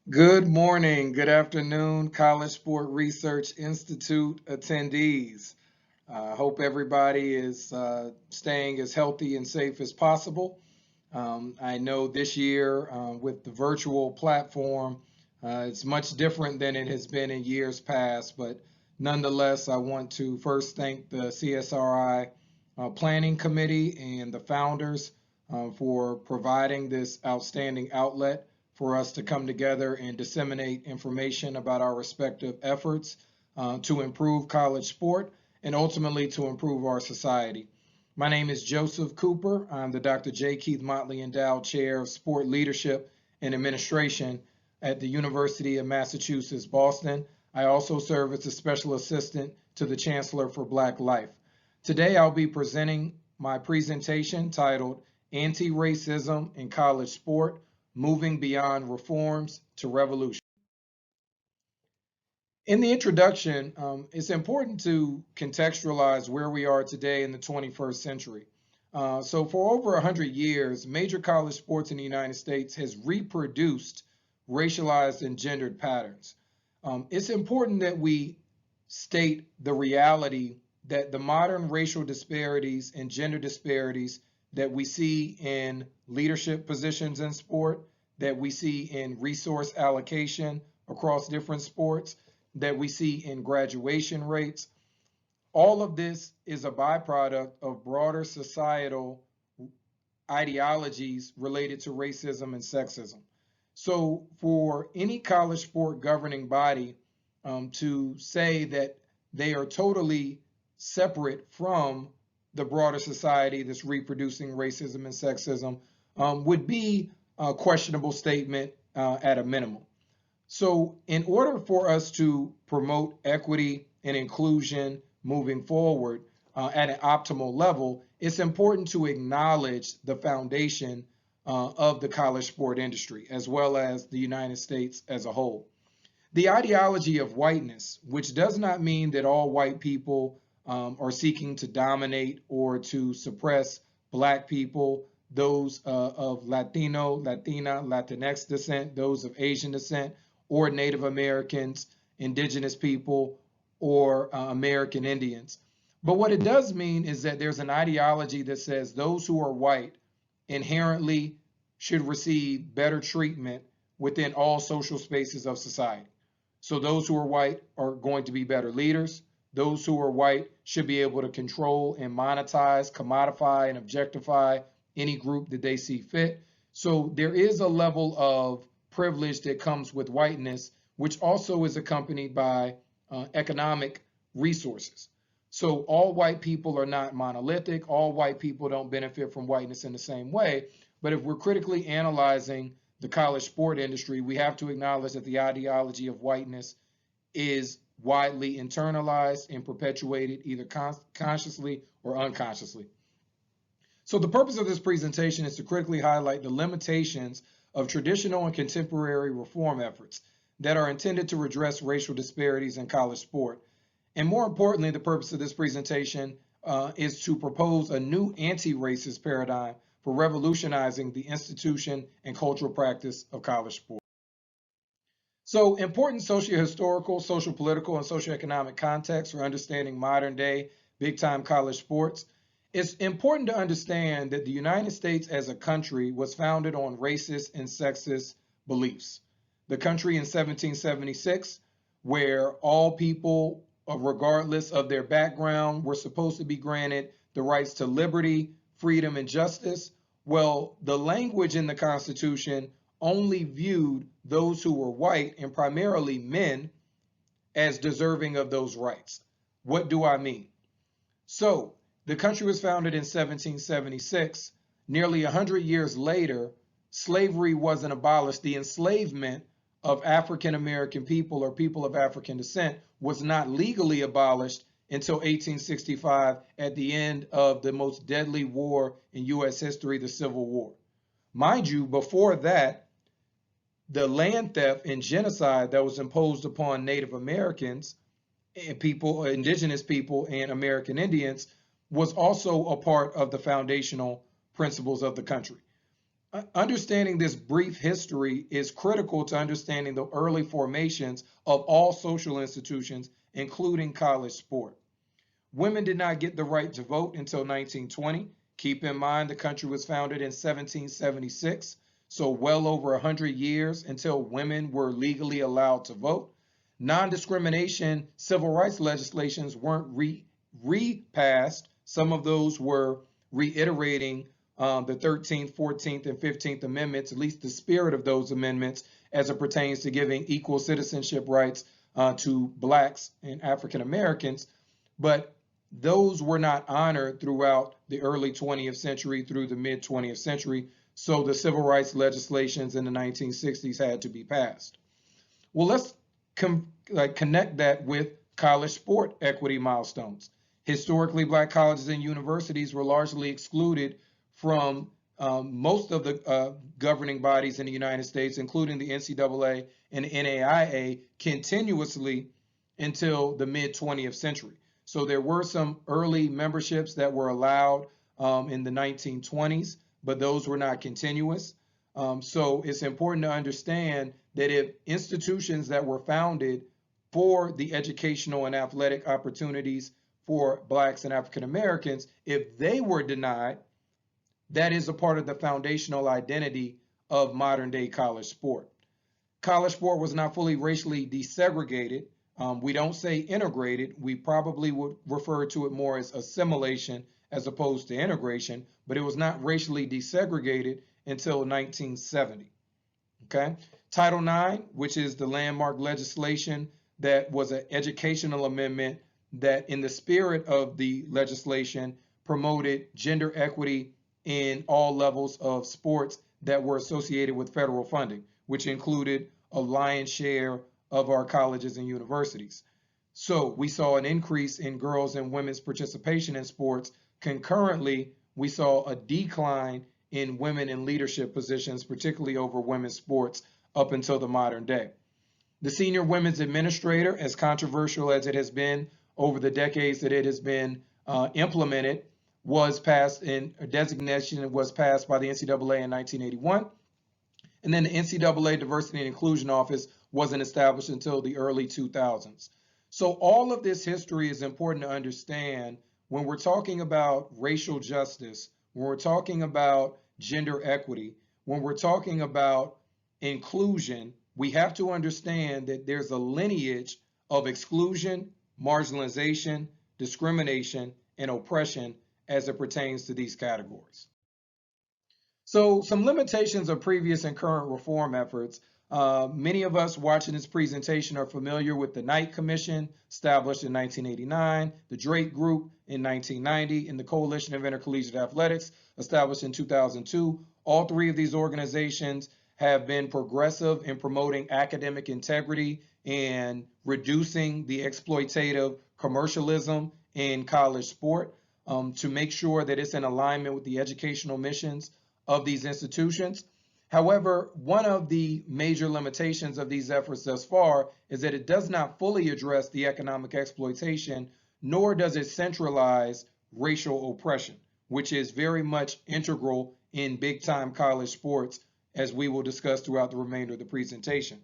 Good morning, good afternoon, College Sport Research Institute attendees. I hope everybody is staying as healthy and safe as possible. I know this year with the virtual platform, it's much different than it has been in years past, but nonetheless, I want to first thank the CSRI Planning Committee and the founders for providing this outstanding outlet for us to come together and disseminate information about our respective efforts to improve college sport and ultimately to improve our society. My name is Joseph Cooper. I'm the Dr. J. Keith Motley Endowed Chair of Sport Leadership and Administration at the University of Massachusetts, Boston. I also serve as a special assistant to the Chancellor for Black Life. Today, I'll be presenting my presentation titled Anti-Racism in College Sport, Moving Beyond Reforms to Revolution. In the introduction, it's important to contextualize where we are today in the 21st century. So for over 100 years, major college sports in the United States has reproduced racialized and gendered patterns. It's important that we state the reality that the modern racial disparities and gender disparities that we see in leadership positions in sport, that we see in resource allocation across different sports, that we see in graduation rates, all of this is a byproduct of broader societal ideologies related to racism and sexism. So for any college sport governing body to say that they are totally separate from the broader society that's reproducing racism and sexism would be a questionable statement at a minimum. So in order for us to promote equity and inclusion moving forward at an optimal level, it's important to acknowledge the foundation of the college sport industry, as well as the United States as a whole. The ideology of whiteness, which does not mean that all white people are seeking to dominate or to suppress Black people, those of Latino, Latina, Latinx descent, those of Asian descent, or Native Americans, Indigenous people, or American Indians. But what it does mean is that there's an ideology that says those who are white inherently should receive better treatment within all social spaces of society. So those who are white are going to be better leaders. Those who are white should be able to control and monetize, commodify, and objectify any group that they see fit. So there is a level of privilege that comes with whiteness, which also is accompanied by economic resources. So all white people are not monolithic. All white people don't benefit from whiteness in the same way. But if we're critically analyzing the college sport industry, we have to acknowledge that the ideology of whiteness is widely internalized and perpetuated either consciously or unconsciously. So the purpose of this presentation is to critically highlight the limitations of traditional and contemporary reform efforts that are intended to redress racial disparities in college sport. And more importantly, the purpose of this presentation is to propose a new anti-racist paradigm for revolutionizing the institution and cultural practice of college sport. So important socio-historical, social political, and socioeconomic context for understanding modern day big time college sports. It's important to understand that the United States as a country was founded on racist and sexist beliefs. The country in 1776, where all people, regardless of their background, were supposed to be granted the rights to liberty, freedom, and justice. Well, the language in the Constitution only viewed those who were white and primarily men as deserving of those rights. What do I mean? So the country was founded in 1776. Nearly 100 years later, slavery wasn't abolished. The enslavement of African American people or people of African descent was not legally abolished until 1865 at the end of the most deadly war in US history, the Civil War. Mind you, before that, the land theft and genocide that was imposed upon Native Americans and people, indigenous people, and American Indians was also a part of the foundational principles of the country. Understanding this brief history is critical to understanding the early formations of all social institutions, including college sport. Women did not get the right to vote until 1920. Keep in mind the country was founded in 1776, so well over 100 years until women were legally allowed to vote. Non-discrimination civil rights legislations weren't repassed. Some of those were reiterating the 13th, 14th, and 15th Amendments, at least the spirit of those amendments as it pertains to giving equal citizenship rights to Blacks and African Americans. But those were not honored throughout the early 20th century through the mid 20th century. So the civil rights legislations in the 1960s had to be passed. Well, let's connect that with college sport equity milestones. Historically, Black colleges and universities were largely excluded from most of the governing bodies in the United States, including the NCAA and NAIA, continuously until the mid 20th century. So there were some early memberships that were allowed in the 1920s, but those were not continuous. So it's important to understand that if institutions that were founded for the educational and athletic opportunities for Blacks and African Americans, if they were denied, that is a part of the foundational identity of modern day college sport. College sport was not fully racially desegregated. We don't say integrated. We probably would refer to it more as assimilation as opposed to integration, but it was not racially desegregated until 1970. Okay. Title IX, which is the landmark legislation that was an educational amendment that in the spirit of the legislation promoted gender equity in all levels of sports that were associated with federal funding, which included a lion's share of our colleges and universities. So we saw an increase in girls and women's participation in sports. Concurrently, we saw a decline in women in leadership positions, particularly over women's sports, up until the modern day. The senior women's administrator, as controversial as it has been over the decades that it has been implemented, was passed in a designation was passed by the NCAA in 1981. And then the NCAA Diversity and Inclusion Office wasn't established until the early 2000s. So all of this history is important to understand when we're talking about racial justice, when we're talking about gender equity, when we're talking about inclusion, we have to understand that there's a lineage of exclusion, marginalization, discrimination, and oppression as it pertains to these categories. So some limitations of previous and current reform efforts. Many of us watching this presentation are familiar with the Knight Commission, established in 1989, the Drake Group in 1990, and the Coalition of Intercollegiate Athletics, established in 2002. All three of these organizations have been progressive in promoting academic integrity and reducing the exploitative commercialism in college sport to make sure that it's in alignment with the educational missions of these institutions. However, one of the major limitations of these efforts thus far is that it does not fully address the economic exploitation, nor does it centralize racial oppression, which is very much integral in big-time college sports, as we will discuss throughout the remainder of the presentation.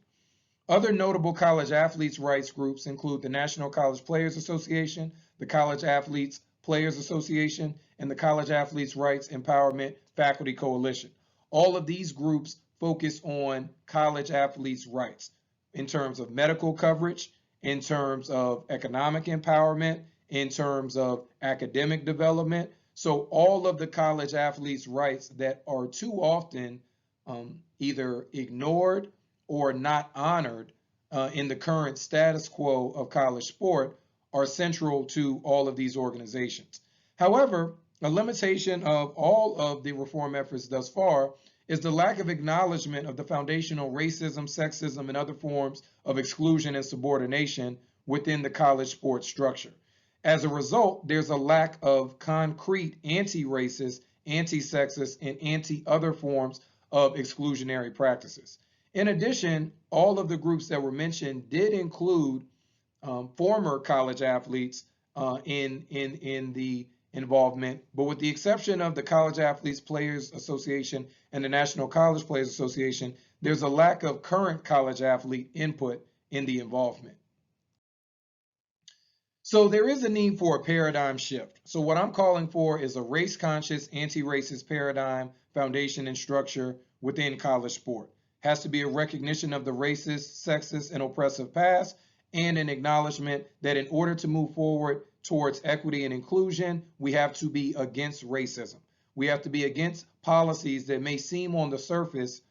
Other notable college athletes' rights groups include the National College Players Association, the College Athletes Players Association, and the College Athletes Rights Empowerment Faculty Coalition. All of these groups focus on college athletes' rights in terms of medical coverage, in terms of economic empowerment, in terms of academic development. So all of the college athletes' rights that are too often either ignored or not honored in the current status quo of college sport are central to all of these organizations. However, a limitation of all of the reform efforts thus far is the lack of acknowledgement of the foundational racism, sexism, and other forms of exclusion and subordination within the college sports structure. As a result, there's a lack of concrete anti-racist, anti-sexist, and anti-other forms of exclusionary practices. In addition, all of the groups that were mentioned did include former college athletes in the involvement, but with the exception of the College Athletes Players Association and the National College Players Association, there's a lack of current college athlete input in the involvement. So there is a need for a paradigm shift. So what I'm calling for is a race-conscious, anti-racist paradigm, foundation, and structure within college sport. Has to be a recognition of the racist, sexist, and oppressive past, and an acknowledgement that in order to move forward towards equity and inclusion, we have to be against racism. We have to be against policies that may seem on the surface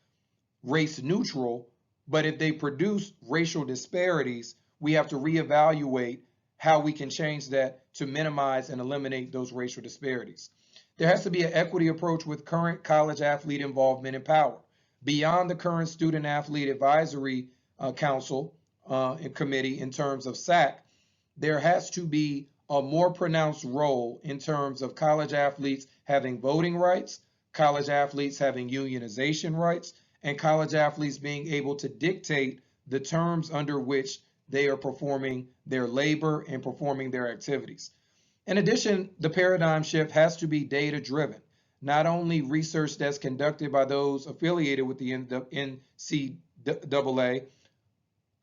race neutral, but if they produce racial disparities, we have to reevaluate how we can change that to minimize and eliminate those racial disparities. There has to be an equity approach with current college athlete involvement and power. Beyond the current Student Athlete Advisory Council and Committee in terms of SAC, there has to be a more pronounced role in terms of college athletes having voting rights, college athletes having unionization rights, and college athletes being able to dictate the terms under which they are performing their labor and performing their activities. In addition, the paradigm shift has to be data-driven, not only research that's conducted by those affiliated with the NCAA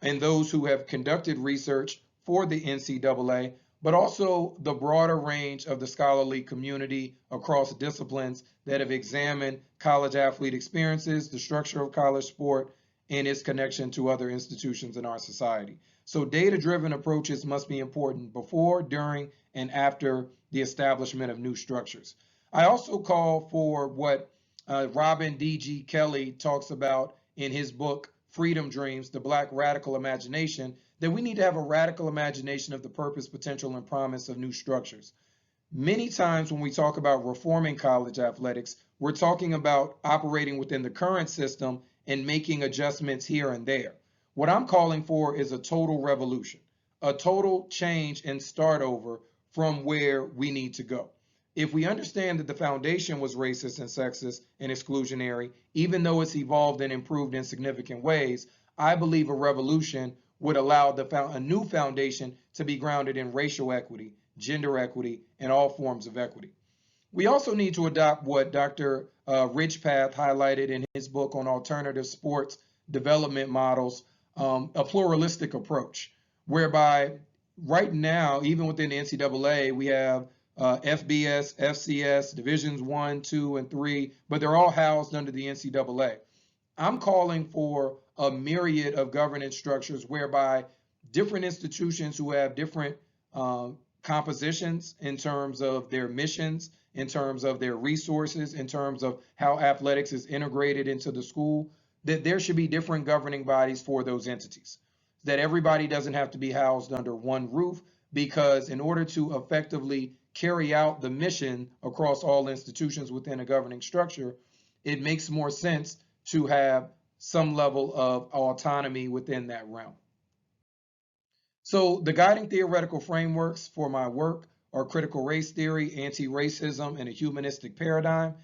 and those who have conducted research for the NCAA, but also the broader range of the scholarly community across disciplines that have examined college athlete experiences, the structure of college sport, and its connection to other institutions in our society. So data-driven approaches must be important before, during, and after the establishment of new structures. I also call for what Robin D.G. Kelly talks about in his book, Freedom Dreams, The Black Radical Imagination, that we need to have a radical imagination of the purpose, potential, and promise of new structures. Many times when we talk about reforming college athletics, we're talking about operating within the current system and making adjustments here and there. What I'm calling for is a total revolution, a total change and start over from where we need to go. If we understand that the foundation was racist and sexist and exclusionary, even though it's evolved and improved in significant ways, I believe a revolution would allow a new foundation to be grounded in racial equity, gender equity, and all forms of equity. We also need to adopt what Dr. Ridgepath highlighted in his book on alternative sports development models, a pluralistic approach, whereby right now, even within the NCAA, we have FBS, FCS, Divisions 1, 2, and 3, but they're all housed under the NCAA. I'm calling for a myriad of governance structures whereby different institutions who have different compositions in terms of their missions, in terms of their resources, in terms of how athletics is integrated into the school, that there should be different governing bodies for those entities, that everybody doesn't have to be housed under one roof, because in order to effectively carry out the mission across all institutions within a governing structure, it makes more sense to have some level of autonomy within that realm. So the guiding theoretical frameworks for my work are critical race theory, anti-racism, and a humanistic paradigm.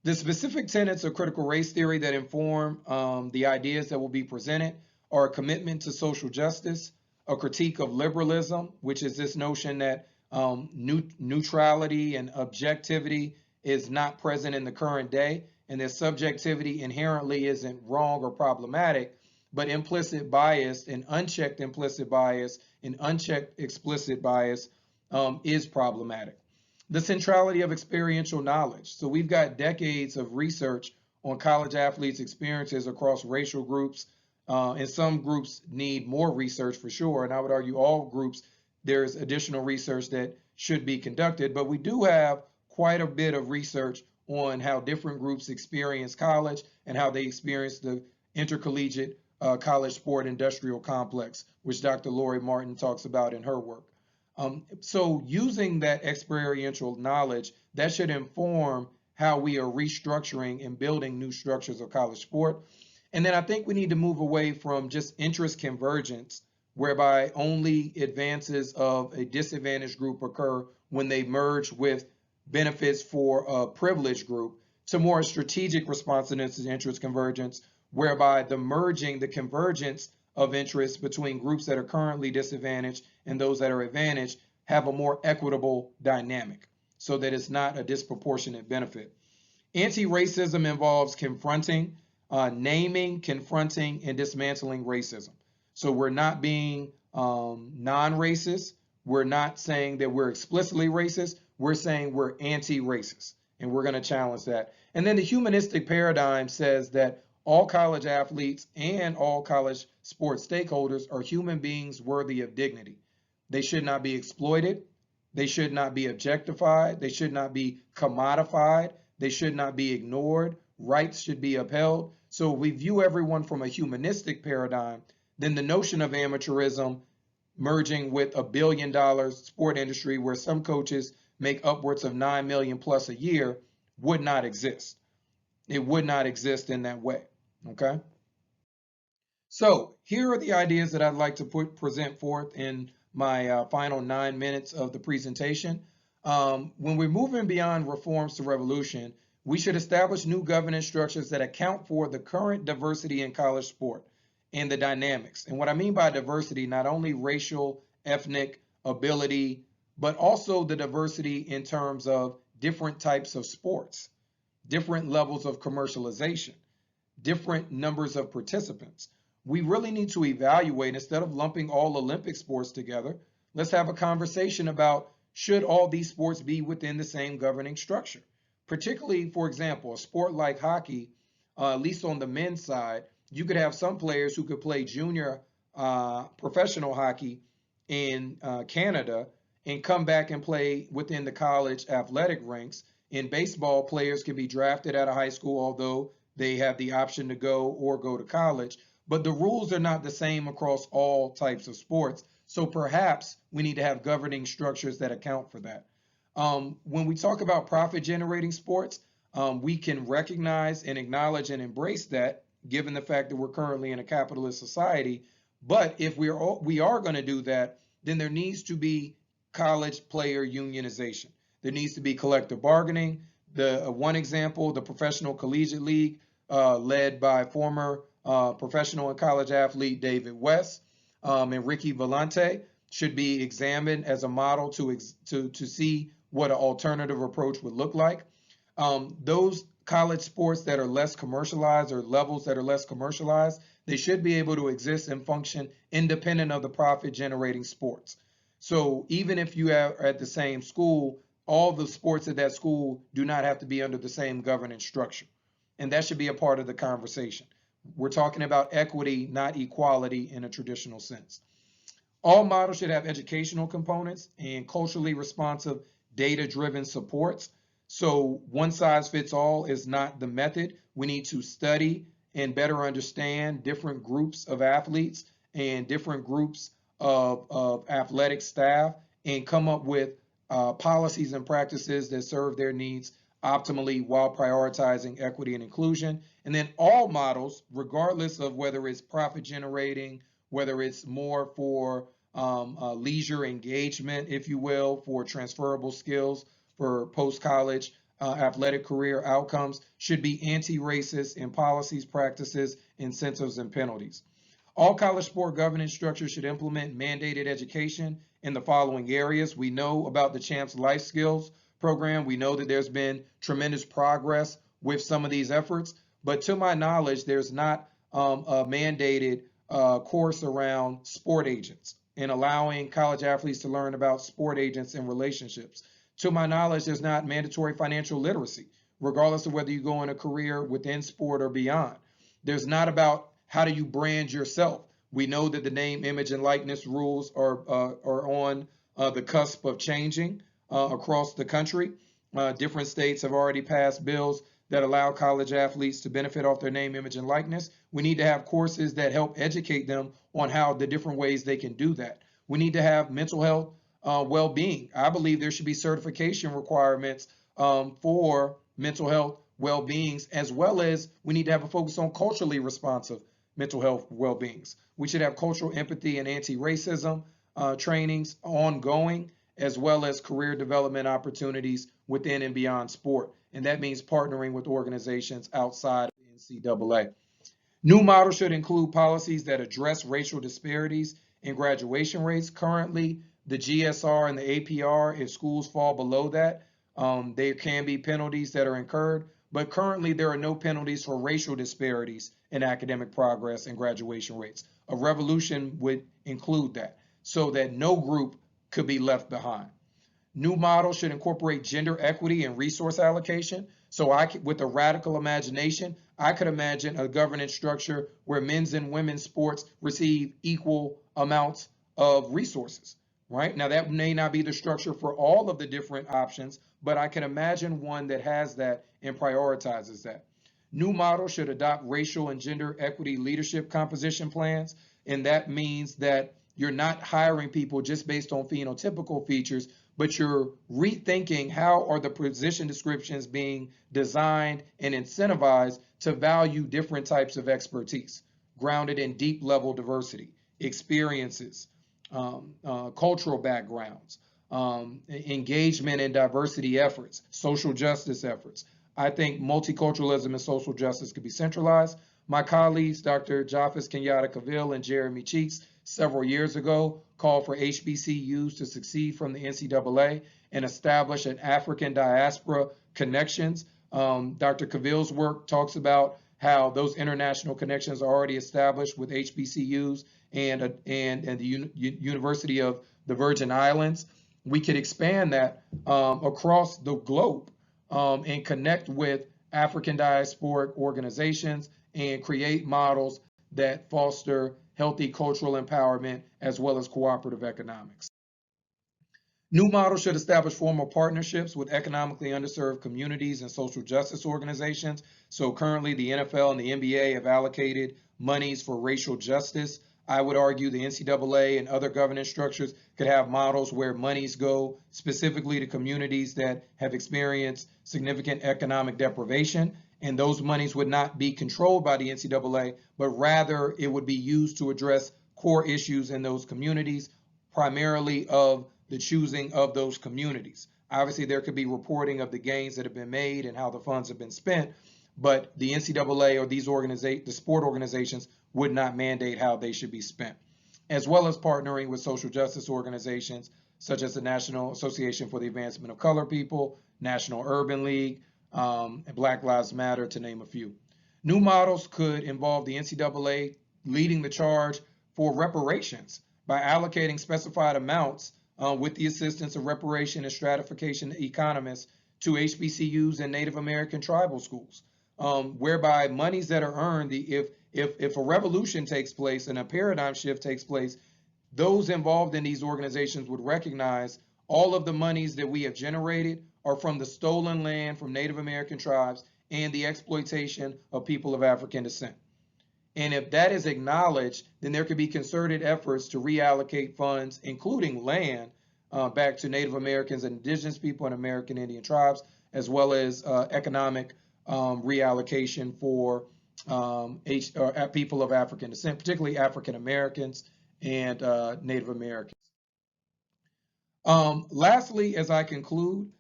The specific tenets of critical race theory that inform the ideas that will be presented are a commitment to social justice, a critique of liberalism, which is this notion that neutrality and objectivity is not present in the current day, and that subjectivity inherently isn't wrong or problematic, but implicit bias and unchecked implicit bias and unchecked explicit bias is problematic. The centrality of experiential knowledge. So we've got decades of research on college athletes' experiences across racial groups, and some groups need more research for sure, and I would argue all groups, there's additional research that should be conducted, but we do have quite a bit of research on how different groups experience college and how they experience the intercollegiate college sport industrial complex, which Dr. Lori Martin talks about in her work. So using that experiential knowledge, that should inform how we are restructuring and building new structures of college sport. And then I think we need to move away from just interest convergence, whereby only advances of a disadvantaged group occur when they merge with benefits for a privileged group, to more strategic responsiveness to interest convergence, whereby the convergence of interests between groups that are currently disadvantaged and those that are advantaged have a more equitable dynamic. so that it's not a disproportionate benefit. Anti-racism involves confronting, naming, confronting, and dismantling racism. So we're not being non-racist. We're not saying that we're explicitly racist. We're saying we're anti-racist, and we're going to challenge that. And then the humanistic paradigm says that all college athletes and all college sports stakeholders are human beings worthy of dignity. They should not be exploited. They should not be objectified. They should not be commodified. They should not be ignored. Rights should be upheld. So if we view everyone from a humanistic paradigm, then the notion of amateurism merging with $1 billion sport industry where some coaches make upwards of 9 million plus a year would not exist. It would not exist in that way, okay? So here are the ideas that I'd like to present forth in my final 9 minutes of the presentation. When we're moving beyond reforms to revolution, we should establish new governance structures that account for the current diversity in college sport and the dynamics. And what I mean by diversity, not only racial, ethnic, ability, but also the diversity in terms of different types of sports, different levels of commercialization, different numbers of participants. We really need to evaluate, instead of lumping all Olympic sports together, let's have a conversation about should all these sports be within the same governing structure? Particularly, for example, a sport like hockey, at least on the men's side, you could have some players who could play junior professional hockey in Canada and come back and play within the college athletic ranks. In baseball, players can be drafted out of high school, although they have the option to go to college. But the rules are not the same across all types of sports. So perhaps we need to have governing structures that account for that. When we talk about profit generating sports, we can recognize and acknowledge and embrace that, given the fact that we're currently in a capitalist society. But if we are going to do that, then there needs to be college player unionization. There needs to be collective bargaining. One example, the Professional Collegiate League, led by former professional and college athlete David West and Ricky Valente, should be examined as a model to see what an alternative approach would look like. Those college sports that are less commercialized, or levels that are less commercialized, they should be able to exist and function independent of the profit generating sports. So even if you are at the same school, all the sports at that school do not have to be under the same governance structure. And that should be a part of the conversation. We're talking about equity, not equality in a traditional sense. All models should have educational components and culturally responsive, data-driven supports. So one size fits all is not the method. We need to study and better understand different groups of athletes and different groups of athletic staff and come up with policies and practices that serve their needs optimally while prioritizing equity and inclusion. And then all models, regardless of whether it's profit generating, whether it's more for leisure engagement, if you will, for transferable skills, for post-college athletic career outcomes, should be anti-racist in policies, practices, incentives, and penalties. All college sport governance structures should implement mandated education in the following areas. We know about the Champs Life Skills program. We know that there's been tremendous progress with some of these efforts, but to my knowledge, there's not a mandated course around sport agents and allowing college athletes to learn about sport agents and relationships. To my knowledge, there's not mandatory financial literacy, regardless of whether you go in a career within sport or beyond. There's not about how do you brand yourself. We know that the name, image, and likeness rules are on the cusp of changing across the country. Different states have already passed bills that allow college athletes to benefit off their name, image, and likeness. We need to have courses that help educate them on how the different ways they can do that. We need to have mental health well-being. I believe there should be certification requirements for mental health well-beings, as well as we need to have a focus on culturally responsive mental health well-beings. We should have cultural empathy and anti-racism trainings ongoing, as well as career development opportunities within and beyond sport. And that means partnering with organizations outside of the NCAA. New models should include policies that address racial disparities in graduation rates. Currently, the GSR and the APR, if schools fall below that, There can be penalties that are incurred, but currently there are no penalties for racial disparities in academic progress and graduation rates. A revolution would include that so that no group could be left behind. New models should incorporate gender equity and resource allocation. So with a radical imagination, I could imagine a governance structure where men's and women's sports receive equal amounts of resources, right? Now that may not be the structure for all of the different options, but I can imagine one that has that and prioritizes that. New models should adopt racial and gender equity leadership composition plans, and that means that you're not hiring people just based on phenotypical features, but you're rethinking how are the position descriptions being designed and incentivized to value different types of expertise, grounded in deep level diversity, experiences, cultural backgrounds, engagement and diversity efforts, social justice efforts. I think multiculturalism and social justice could be centralized. My colleagues, Dr. Japhis Kenyatta Cavill and Jeremy Cheeks, several years ago called for HBCUs to succeed from the NCAA and establish an African diaspora connections. Dr. Cavill's work talks about how those international connections are already established with HBCUs and the University of the Virgin Islands. We could expand that across the globe and connect with African diasporic organizations and create models that foster healthy cultural empowerment as well as cooperative economics. New models should establish formal partnerships with economically underserved communities and social justice organizations. So currently the NFL and the NBA have allocated monies for racial justice. I would argue the NCAA and other governance structures could have models where monies go specifically to communities that have experienced significant economic deprivation, and those monies would not be controlled by the NCAA, but rather it would be used to address core issues in those communities, primarily of the choosing of those communities. Obviously, there could be reporting of the gains that have been made and how the funds have been spent, but the NCAA or the sport organizations would not mandate how they should be spent, as well as partnering with social justice organizations such as the National Association for the Advancement of Colored People, National Urban League, and Black Lives Matter, to name a few. New models could involve the NCAA leading the charge for reparations by allocating specified amounts with the assistance of reparation and stratification economists to HBCUs and Native American tribal schools, whereby monies that are earned, if a revolution takes place and a paradigm shift takes place, those involved in these organizations would recognize all of the monies that we have generated are from the stolen land from Native American tribes and the exploitation of people of African descent. And if that is acknowledged, then there could be concerted efforts to reallocate funds, including land, back to Native Americans and indigenous people and American Indian tribes, as well as economic reallocation for people of African descent, particularly African Americans and Native Americans. Lastly, as I conclude,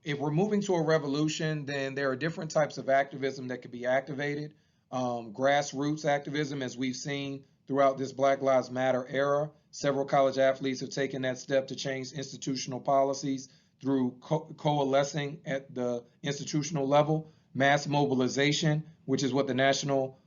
if we're moving to a revolution, then there are different types of activism that could be activated. Grassroots activism, as we've seen throughout this Black Lives Matter era. Several college athletes have taken that step to change institutional policies through coalescing at the institutional level. Mass mobilization, which is what the National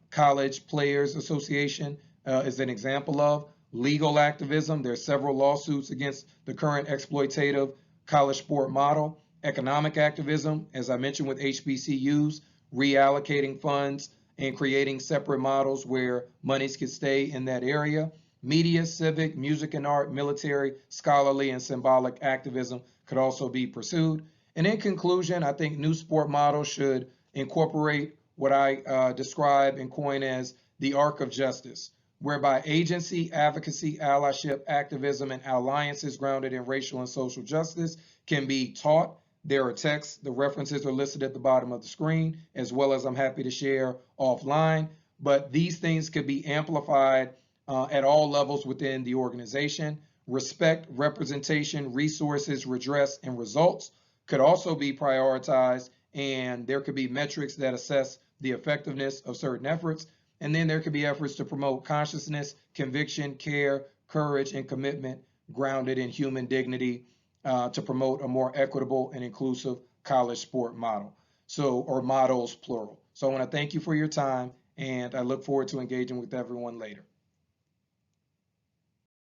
College Players Association is an example of. Legal activism, there are several lawsuits against the current exploitative college sport model. Economic activism, as I mentioned with HBCUs, reallocating funds and creating separate models where monies could stay in that area. Media, civic, music and art, military, scholarly, and symbolic activism could also be pursued. And in conclusion, I think new sport models should incorporate what I describe and coin as the arc of justice, whereby agency, advocacy, allyship, activism, and alliances grounded in racial and social justice can be taught. There are texts, the references are listed at the bottom of the screen, as well as I'm happy to share offline, but these things could be amplified at all levels within the organization. Respect, representation, resources, redress, and results could also be prioritized, and there could be metrics that assess the effectiveness of certain efforts. And then there could be efforts to promote consciousness, conviction, care, courage, and commitment grounded in human dignity to promote a more equitable and inclusive college sport model. So, or models plural. So I want to thank you for your time, and I look forward to engaging with everyone later.